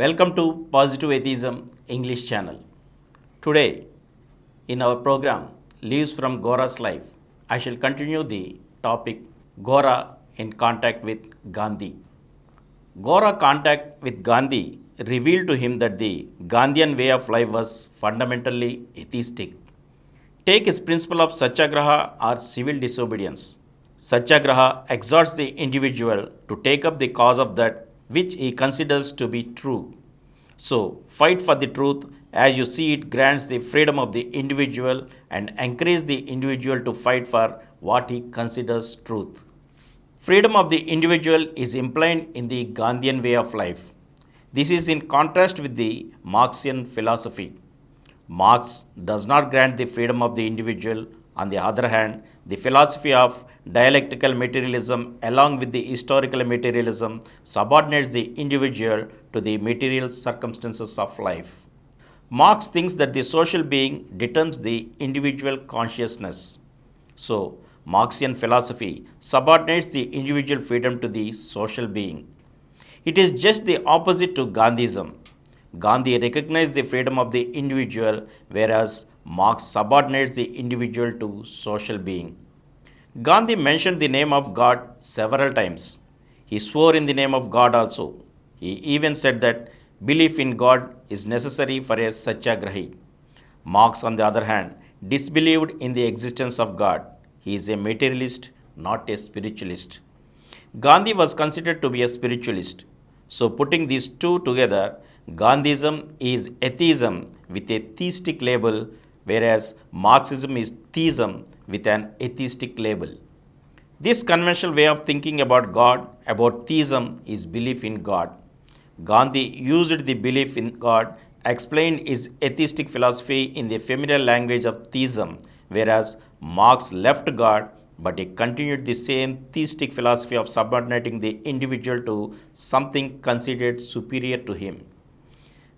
Welcome to Positive Atheism English channel. Today, in our program Leaves from Gora's Life, I shall continue the topic Gora in contact with Gandhi. Gora contact with Gandhi revealed to him that the Gandhian way of life was fundamentally atheistic. Take his principle of satyagraha or civil disobedience. Satyagraha exhorts the individual to take up the cause of that which he considers to be true. So, fight for the truth as you see it grants the freedom of the individual and encourages the individual to fight for what he considers truth. Freedom of the individual is implied in the Gandhian way of life. This is in contrast with the Marxian philosophy. Marx does not grant the freedom of the individual. On the other hand, the philosophy of dialectical materialism, along with the historical materialism, subordinates the individual to the material circumstances of life. Marx thinks that the social being determines the individual consciousness. So, Marxian philosophy subordinates the individual freedom to the social being. It is just the opposite to Gandhism. Gandhi recognized the freedom of the individual, whereas Marx subordinates the individual to social being. Gandhi mentioned the name of God several times. He swore in the name of God also. He even said that belief in God is necessary for a satyagrahi. Marx, on the other hand, disbelieved in the existence of God. He is a materialist, not a spiritualist. Gandhi was considered to be a spiritualist. So, putting these two together, Gandhism is atheism with a theistic label, whereas Marxism is theism with an atheistic label. This conventional way of thinking about God, about theism, is belief in God. Gandhi used the belief in God, explained his atheistic philosophy in the familiar language of theism, whereas Marx left God, but he continued the same theistic philosophy of subordinating the individual to something considered superior to him.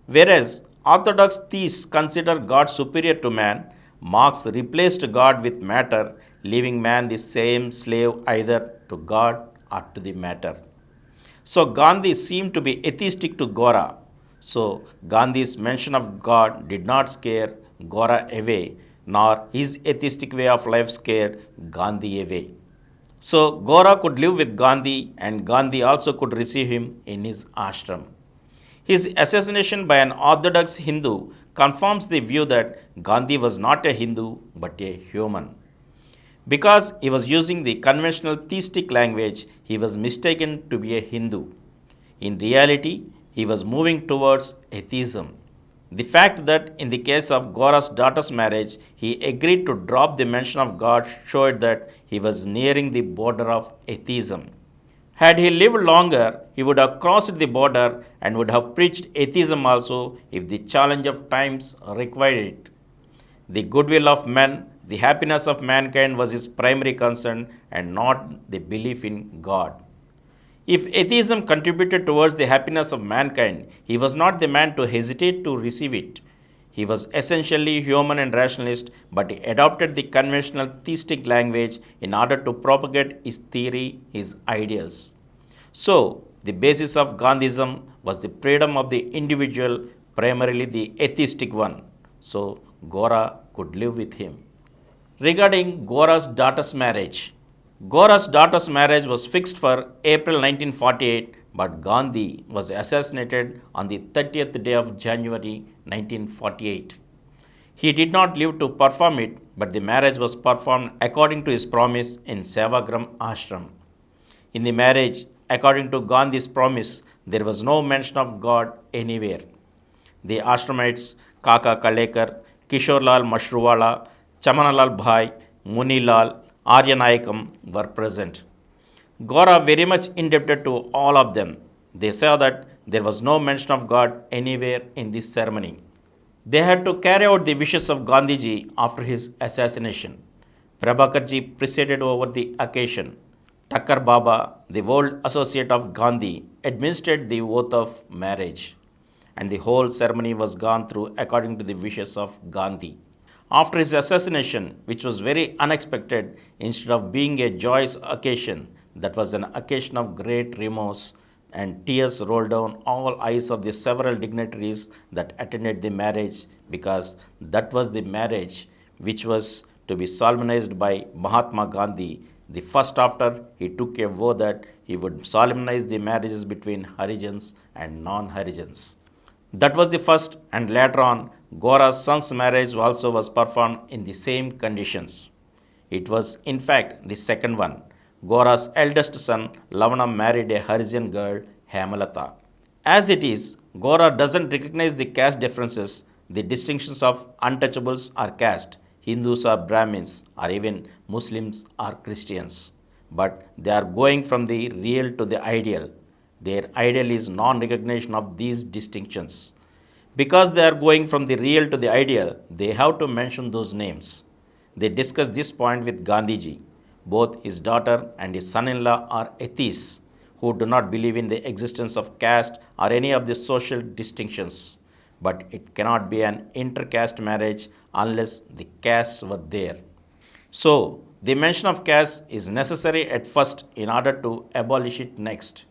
Whereas orthodox theists consider God superior to man, Marx replaced God with matter, leaving man the same slave either to God or to the matter. So Gandhi seemed to be atheistic to Gora. So Gandhi's mention of God did not scare Gora away, nor his atheistic way of life scared Gandhi away. So Gora could live with Gandhi, and Gandhi also could receive him in his ashram. His assassination by an orthodox Hindu confirms the view that Gandhi was not a Hindu but a human. Because he was using the conventional theistic language, he was mistaken to be a Hindu. In reality, he was moving towards atheism. The fact that in the case of Gora's daughter's marriage, he agreed to drop the mention of God showed that he was nearing the border of atheism. Had he lived longer, he would have crossed the border and would have preached atheism also if the challenge of times required it. The goodwill of men, the happiness of mankind was his primary concern and not the belief in God. If atheism contributed towards the happiness of mankind, he was not the man to hesitate to receive it. He was essentially human and rationalist, but he adopted the conventional theistic language in order to propagate his theory, his ideals. So, the basis of Gandhism was the freedom of the individual, primarily the atheistic one. So, Gora could live with him. Regarding Gora's daughter's marriage, Gora's daughter's marriage was fixed for April 1948, but Gandhi was assassinated on the 30th day of January 1948. He did not live to perform it, but the marriage was performed according to his promise in Sevagram ashram. In the marriage, according to Gandhi's promise, there was no mention of God anywhere. The ashramites Kaka Kalekar, Kishorlal Mashruwala, Chamanalal Bhai, Munilal, Aryanayakam were present. Gora very much indebted to all of them. They saw that there was no mention of God anywhere in this ceremony. They had to carry out the wishes of Gandhiji after his assassination. Prabhakarji presided over the occasion. Thakkar Baba, the old associate of Gandhi, administered the oath of marriage, and the whole ceremony was gone through according to the wishes of Gandhi. After his assassination, which was very unexpected, instead of being a joyous occasion, that was an occasion of great remorse, and tears rolled down all eyes of the several dignitaries that attended the marriage, because that was the marriage which was to be solemnized by Mahatma Gandhi, the first after he took a vow that he would solemnize the marriages between Harijans and non-Harijans. That was the first, and later on, Gora's son's marriage also was performed in the same conditions. It was, in fact, the second one. Gora's eldest son, Lavanam, married a Harijan girl, Hemalata. As it is, Gora doesn't recognize the caste differences, the distinctions of untouchables or caste, Hindus or Brahmins, or even Muslims or Christians. But they are going from the real to the ideal. Their ideal is non-recognition of these distinctions. Because they are going from the real to the ideal, they have to mention those names. They discuss this point with Gandhiji. Both his daughter and his son-in-law are atheists who do not believe in the existence of caste or any of the social distinctions. But it cannot be an inter-caste marriage unless the castes were there. So, the mention of caste is necessary at first in order to abolish it next.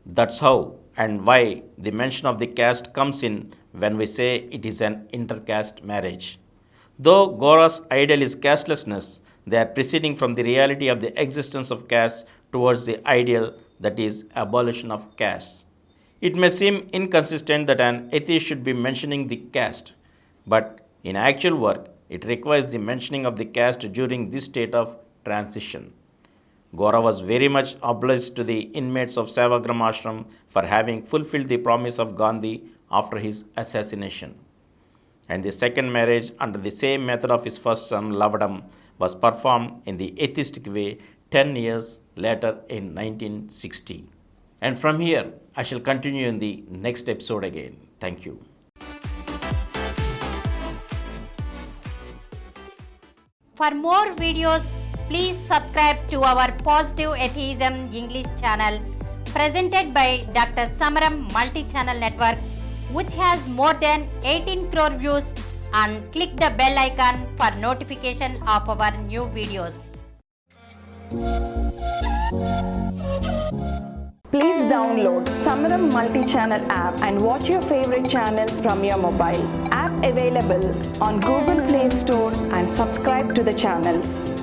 That's how and why the mention of the caste comes in when we say it is an inter-caste marriage. Though Gora's ideal is castelessness, they are proceeding from the reality of the existence of caste towards the ideal, that is, abolition of caste. It may seem inconsistent that an atheist should be mentioning the caste, but in actual work, it requires the mentioning of the caste during this state of transition. Gora was very much obliged to the inmates of Sevagram Ashram for having fulfilled the promise of Gandhi after his assassination. And the second marriage under the same method of his first son, Lavadam, was performed in the atheistic way 10 years later in 1960. And from here, I shall continue in the next episode again. Thank you. For more videos, please subscribe to our Positive Atheism English channel presented by Dr. Samaram Multi-Channel Network, which has more than 18 crore views, and click the bell icon for notification of our new videos. Please download Samaram Multi-Channel app and watch your favorite channels from your mobile. App available on Google Play Store and subscribe to the channels.